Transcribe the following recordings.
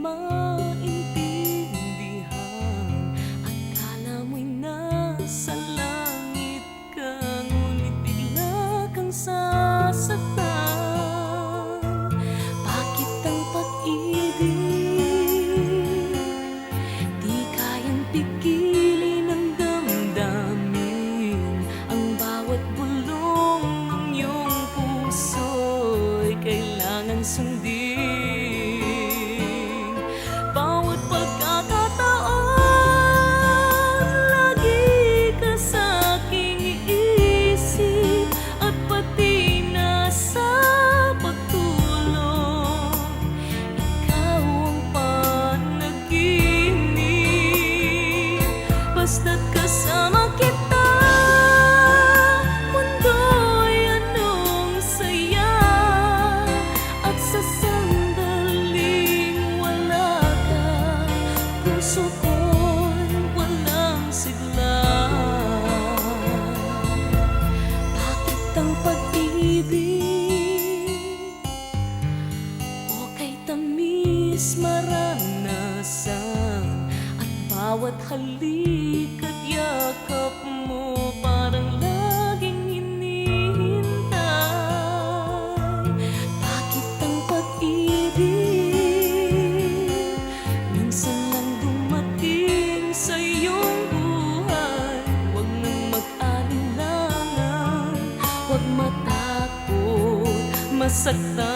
maintindihan. Akala mo'y nasa langit ka, ngunit bigla kang sasaktan. Bakit ang pag-ibig di kayang pigilin ng damdamin? Ang bawat bulong ng iyong puso'y kailangan sundin. Bawat pagkakataon, lagi ka sa'king iisip, at pati na sa pagtulog, ikaw ang panaginip. Basta't kasama kita, mundo'y anong saya, at sa sandaling wala ka, puso ko'y walang sigla. Bakit ang pag-ibig o kay tamis maranasan, at bawat halik at yakap mo parang laging hinihintay? Bakit ang pag-ibig minsan lang dumating sa iyong buhay? Huwag nang mag-alinlangan, huwag matakot masaktan.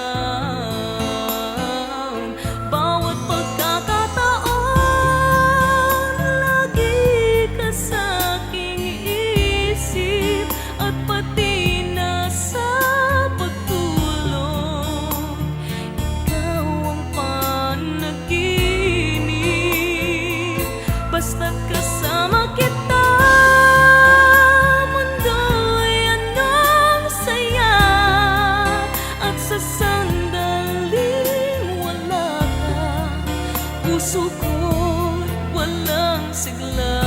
Bawat pagkakataon, lagi ka sa'king isip, at pati na sa pagtulog, ikaw ang panaginip. Basta't kasama kita, mundo'y anong saya, at sa sandaling wala ka, puso ko'y walang sigla.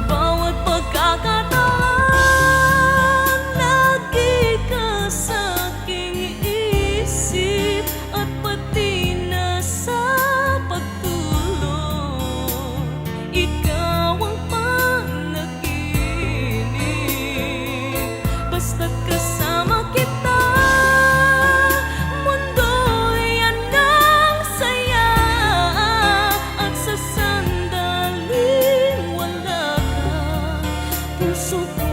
Bawat pagkakataon, lagi ka sa'king isip, at pati na sa pagtulog, ikaw ang panaginip. Basta't kasama kita, mundo'y anong saya, at sa sandaling wala ka, puso ko